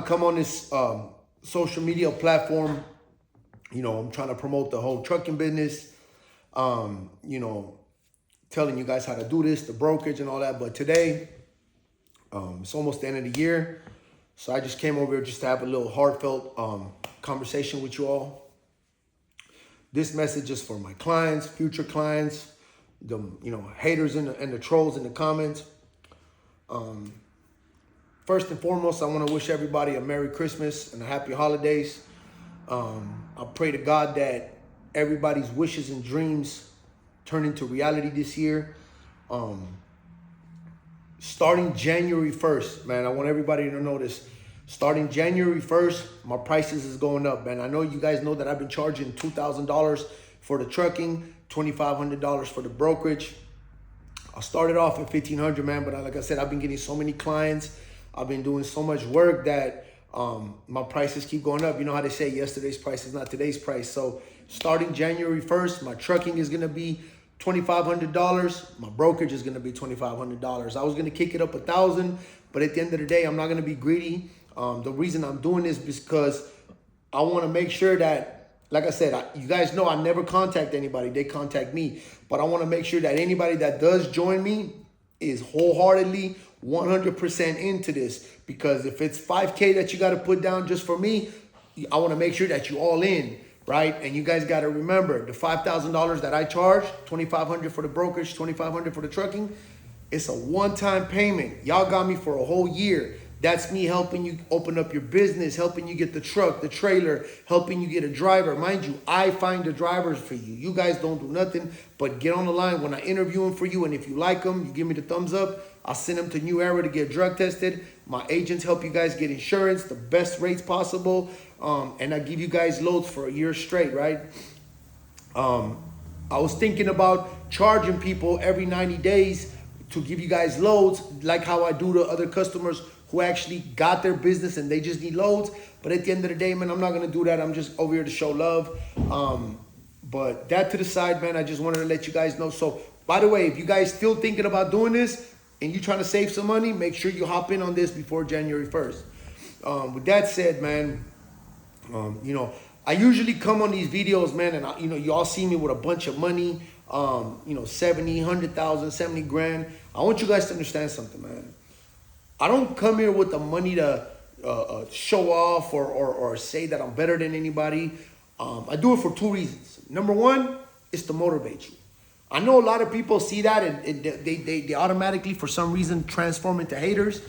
come on this social media platform. I'm trying to promote the whole trucking business. You know, telling you guys how to do this, the brokerage and all that. But today, it's almost the end of the year. So I just came over here just to have a little heartfelt conversation with you all. This message is for my clients, future clients, the haters and the trolls in the comments. First and foremost, I want to wish everybody a Merry Christmas and a Happy Holidays. I pray to God that everybody's wishes and dreams turn into reality this year. Starting January 1st, man, I want everybody to know this. Starting January 1st, my prices is going up, man. I know you guys know that I've been charging $2,000 for the trucking, $2,500 for the brokerage. I started off at $1,500, man, but like I said, I've been getting so many clients. I've been doing so much work that my prices keep going up. You know how they say yesterday's price is not today's price. So starting January 1st, my trucking is going to be $2,500. My brokerage is going to be $2,500. I was going to kick it up $1,000, but at the end of the day, I'm not going to be greedy. The reason I'm doing this is because I want to make sure that, like I said, you guys know I never contact anybody. They contact me. But I want to make sure that anybody that does join me is wholeheartedly 100% into this. Because if it's $5K that you got to put down just for me, I want to make sure that you all in. Right? And you guys got to remember, the $5,000 that I charge, $2,500 for the brokerage, $2,500 for the trucking, it's a one-time payment. Y'all got me for a whole year. That's me helping you open up your business, helping you get the truck, the trailer, helping you get a driver. Mind you, I find the drivers for you. You guys don't do nothing but get on the line when I interview them for you. And if you like them, you give me the thumbs up. I'll send them to New Era to get drug tested. My agents help you guys get insurance, the best rates possible. And I give you guys loads for a year straight, right? I was thinking about charging people every 90 days to give you guys loads, like how I do to other customers who actually got their business and they just need loads. But at the end of the day, man, I'm not going to do that. I'm just over here to show love. But that to the side, man, I just wanted to let you guys know. So, by the way, if you guys still thinking about doing this and you're trying to save some money, make sure you hop in on this before January 1st. With that said, man, I usually come on these videos, man, and you all see me with a bunch of money, 70, 100,000, 70 grand. I want you guys to understand something, man. I don't come here with the money to show off or say that I'm better than anybody. I do it for two reasons. Number one is to motivate you. I know a lot of people see that and they automatically, for some reason, transform into haters.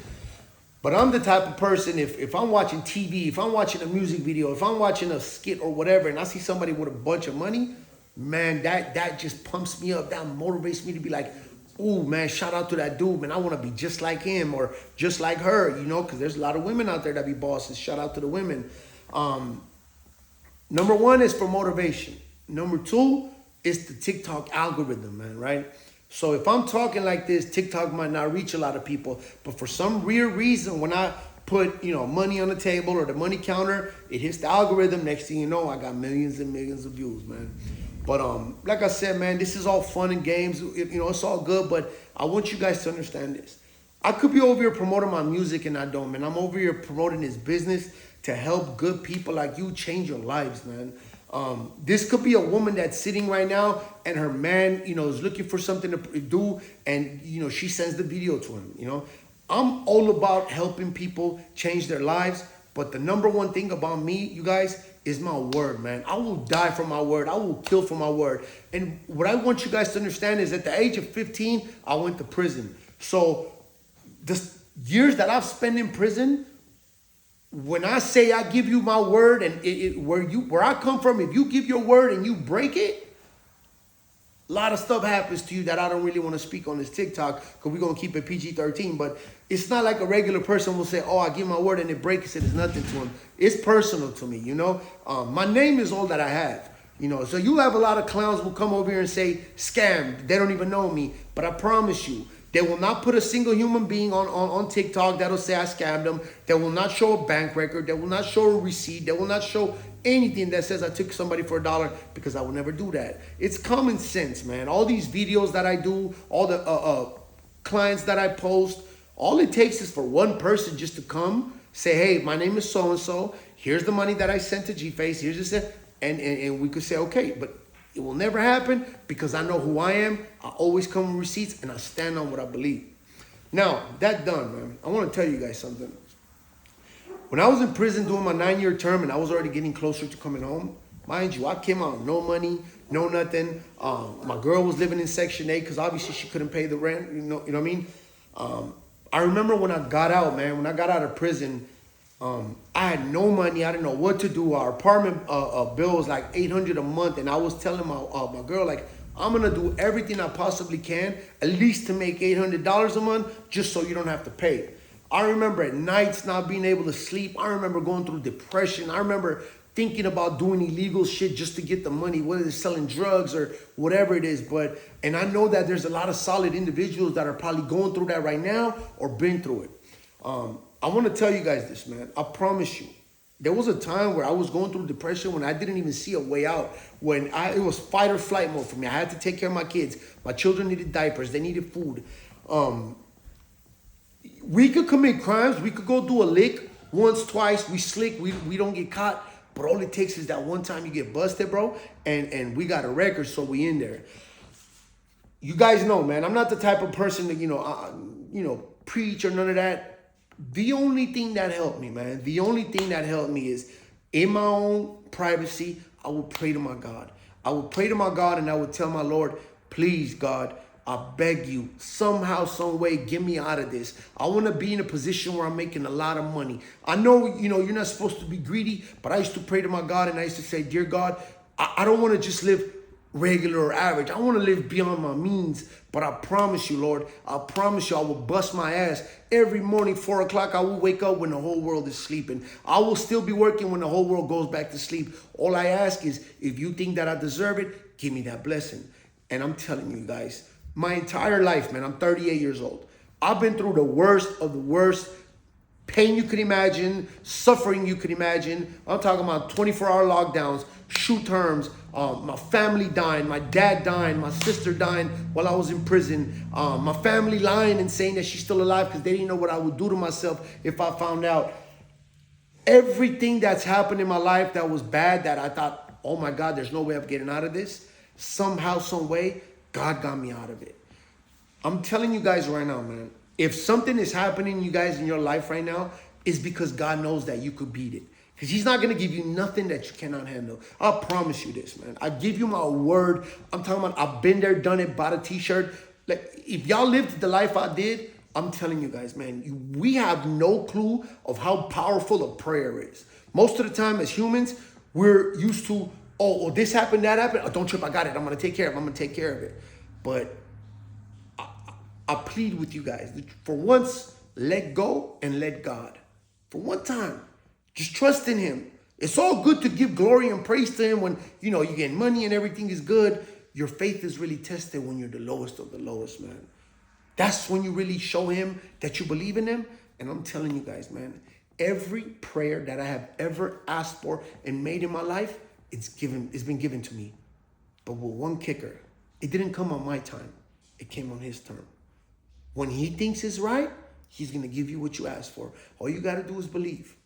But I'm the type of person, if I'm watching TV, if I'm watching a music video, if I'm watching a skit or whatever, and I see somebody with a bunch of money, man, that just pumps me up. That motivates me to be like, ooh, man, shout out to that dude, man. I want to be just like him or just like her, because there's a lot of women out there that be bosses. Shout out to the women. Number one is for motivation. Number two is the TikTok algorithm, man, right? So if I'm talking like this, TikTok might not reach a lot of people. But for some weird reason, when I put, money on the table or the money counter, it hits the algorithm. Next thing you know, I got millions and millions of views, man. But like I said, man, this is all fun and games. It's all good. But I want you guys to understand this. I could be over here promoting my music and I don't, man. I'm over here promoting this business to help good people like you change your lives, man. This could be a woman that's sitting right now and her man, is looking for something to do. And, she sends the video to him, I'm all about helping people change their lives. But the number one thing about me, you guys, is my word, man. I will die for my word. I will kill for my word. And what I want you guys to understand is at the age of 15, I went to prison. So the years that I've spent in prison, when I say I give you my word and where I come from, if you give your word and you break it, a lot of stuff happens to you that I don't really want to speak on this TikTok because we're going to keep it PG-13. But it's not like a regular person will say, oh, I give my word and it breaks it. It's nothing to him. It's personal to me, My name is all that I have, So you have a lot of clowns who come over here and say, scam. They don't even know me. But I promise you, they will not put a single human being on TikTok that'll say I scammed them. They will not show a bank record. They will not show a receipt. They will not show anything that says I took somebody for $1 because I will never do that. It's common sense, man. All these videos that I do, all the clients that I post, all it takes is for one person just to come Say, hey, my name is so-and-so. Here's the money that I sent to G-Face. Here's this, and we could say, okay, but it will never happen because I know who I am. I always come with receipts, and I stand on what I believe. Now, that done, man, I want to tell you guys something. When I was in prison doing my 9-year term and I was already getting closer to coming home, mind you, I came out no money, no nothing. My girl was living in Section 8 because obviously she couldn't pay the rent, you know what I mean? I remember when I got out, man, when I got out of prison, I had no money. I didn't know what to do. Our apartment bill was like $800 a month. And I was telling my girl, like, I'm going to do everything I possibly can, at least to make $800 a month, just so you don't have to pay. I remember at nights not being able to sleep. I remember going through depression. I remember thinking about doing illegal shit just to get the money, whether it's selling drugs or whatever it is. And I know that there's a lot of solid individuals that are probably going through that right now or been through it. I want to tell you guys this, man. I promise you. There was a time where I was going through depression when I didn't even see a way out. It was fight or flight mode for me. I had to take care of my kids. My children needed diapers. They needed food. We could commit crimes. We could go do a lick once, twice. We slick. We don't get caught. But all it takes is that one time you get busted, bro. And we got a record, so we in there. You guys know, man. I'm not the type of person that, preach or none of that. The only thing that helped me, man, the only thing that helped me is in my own privacy, I would pray to my God. I would pray to my God and I would tell my Lord, please, God, I beg you, somehow, some way, get me out of this. I want to be in a position where I'm making a lot of money. I know, you're not supposed to be greedy, but I used to pray to my God and I used to say, dear God, I don't want to just live regular or average. I want to live beyond my means. But I promise you, Lord, I promise you I will bust my ass. Every morning, 4 o'clock, I will wake up when the whole world is sleeping. I will still be working when the whole world goes back to sleep. All I ask is, if you think that I deserve it, give me that blessing. And I'm telling you guys, my entire life, man, I'm 38 years old. I've been through the worst of the worst. Pain you could imagine, suffering you could imagine. I'm talking about 24-hour lockdowns, shoot terms, my family dying, my dad dying, my sister dying while I was in prison, my family lying and saying that she's still alive because they didn't know what I would do to myself if I found out. Everything that's happened in my life that was bad, that I thought, oh my God, there's no way of getting out of this. Somehow, some way, God got me out of it. I'm telling you guys right now, man. If something is happening, you guys, in your life right now, it's because God knows that you could beat it. Because he's not going to give you nothing that you cannot handle. I promise you this, man. I give you my word. I'm talking about, I've been there, done it, bought a t-shirt. Like, if y'all lived the life I did, I'm telling you guys, man, we have no clue of how powerful a prayer is. Most of the time as humans, we're used to, oh, this happened, that happened. Oh, don't trip, I got it. I'm going to take care of it. I'm going to take care of it. But I plead with you guys, for once, let go and let God. For one time, just trust in him. It's all good to give glory and praise to him when, you get money and everything is good. Your faith is really tested when you're the lowest of the lowest, man. That's when you really show him that you believe in him. And I'm telling you guys, man, every prayer that I have ever asked for and made in my life, it's been given to me. But with one kicker, it didn't come on my time. It came on his term. When he thinks it's right, he's going to give you what you ask for. All you got to do is believe.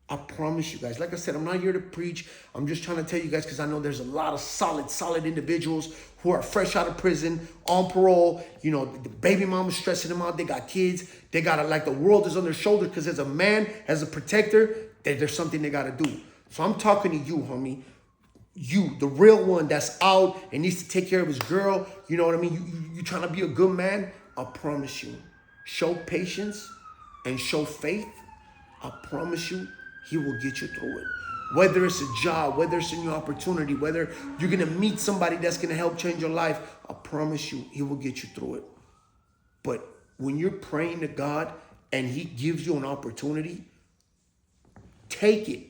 I promise you guys. Like I said, I'm not here to preach. I'm just trying to tell you guys because I know there's a lot of solid individuals who are fresh out of prison, on parole. The baby mama's stressing them out. They got kids. They got like the world is on their shoulders because as a man, as a protector, there's something they got to do. So I'm talking to you, homie. You, the real one that's out and needs to take care of his girl. You know what I mean? You trying to be a good man. I promise you, show patience and show faith. I promise you, he will get you through it. Whether it's a job, whether it's a new opportunity, whether you're going to meet somebody that's going to help change your life, I promise you, he will get you through it. But when you're praying to God and he gives you an opportunity, take it.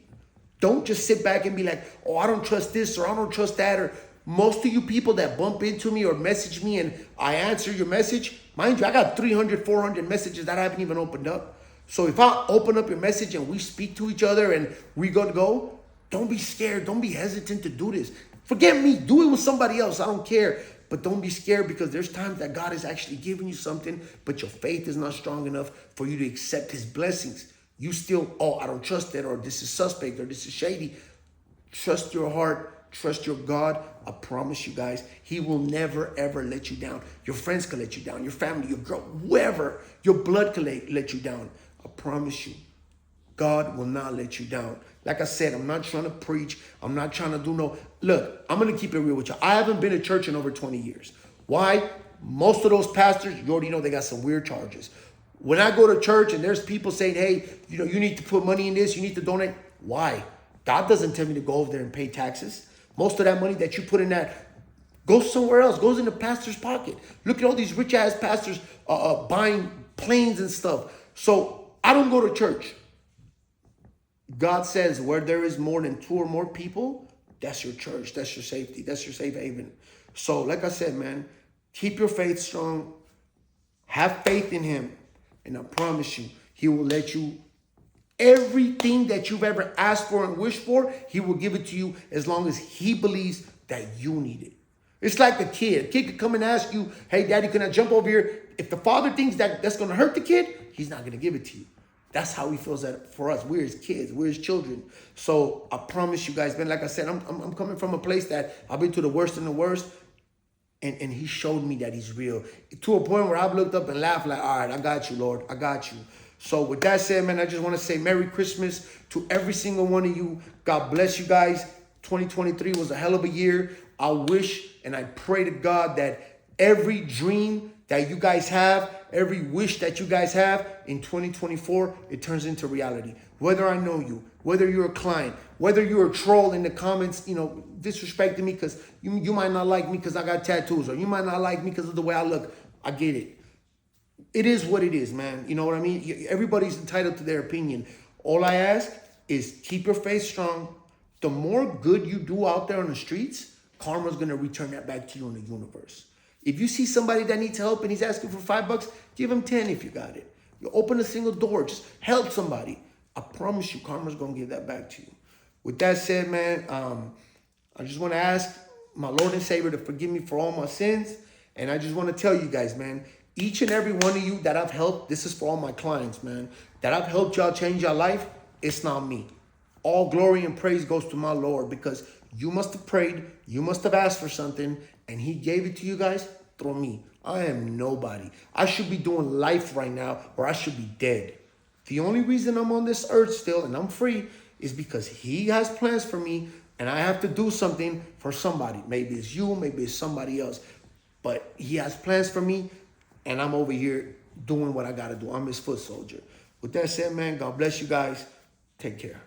Don't just sit back and be like, oh, I don't trust this or I don't trust that. Or most of you people that bump into me or message me and I answer your message, mind you, I got 300, 400 messages that I haven't even opened up. So if I open up your message and we speak to each other and we go, don't be scared. Don't be hesitant to do this. Forget me. Do it with somebody else. I don't care. But don't be scared because there's times that God is actually giving you something, but your faith is not strong enough for you to accept his blessings. you still, oh, I don't trust it, or this is suspect, or this is shady. Trust your heart, trust your God. I promise you guys, he will never, ever let you down. Your friends can let you down, your family, your girl, whoever, your blood can let you down. I promise you, God will not let you down. Like I said, I'm not trying to preach. I'm not trying to do no, look, I'm going to keep it real with you. I haven't been to church in over 20 years. Why? Most of those pastors, you already know they got some weird charges. When I go to church and there's people saying, hey, you need to put money in this, you need to donate. Why? God doesn't tell me to go over there and pay taxes. Most of that money that you put in that goes somewhere else, goes in the pastor's pocket. Look at all these rich ass pastors buying planes and stuff. So I don't go to church. God says where there is more than 2 or more people, that's your church, that's your safety, that's your safe haven. So like I said, man, keep your faith strong. Have faith in him. And I promise you, he will let you everything that you've ever asked for and wished for, he will give it to you as long as he believes that you need it. It's like a kid. A kid could come and ask you, hey, daddy, can I jump over here? If the father thinks that that's going to hurt the kid, he's not going to give it to you. That's how he feels that for us. We're his kids. We're his children. So I promise you guys, man, like I said, I'm coming from a place that I've been to the worst and the worst. And he showed me that he's real. To a point where I've looked up and laughed like, all right, I got you, Lord. I got you. So with that said, man, I just want to say Merry Christmas to every single one of you. God bless you guys. 2023 was a hell of a year. I wish and I pray to God that every dream that you guys have, every wish that you guys have in 2024, it turns into reality. Whether I know you, whether you're a client, whether you're a troll in the comments, disrespecting me because you might not like me because I got tattoos, or you might not like me because of the way I look. I get it. It is what it is, man. You know what I mean? Everybody's entitled to their opinion. All I ask is keep your faith strong. The more good you do out there on the streets, karma's going to return that back to you in the universe. If you see somebody that needs help and he's asking for $5, give him 10 if you got it. You open a single door, just help somebody. I promise you, karma's going to give that back to you. With that said, man, I just want to ask my Lord and Savior to forgive me for all my sins. And I just want to tell you guys, man, each and every one of you that I've helped, this is for all my clients, man, that I've helped y'all change your life, it's not me. All glory and praise goes to my Lord, because you must have prayed, you must have asked for something, and he gave it to you guys through me. I am nobody. I should be doing life right now, or I should be dead. The only reason I'm on this earth still and I'm free is because he has plans for me, and I have to do something for somebody. Maybe it's you, maybe it's somebody else. But he has plans for me, and I'm over here doing what I got to do. I'm his foot soldier. With that said, man, God bless you guys. Take care.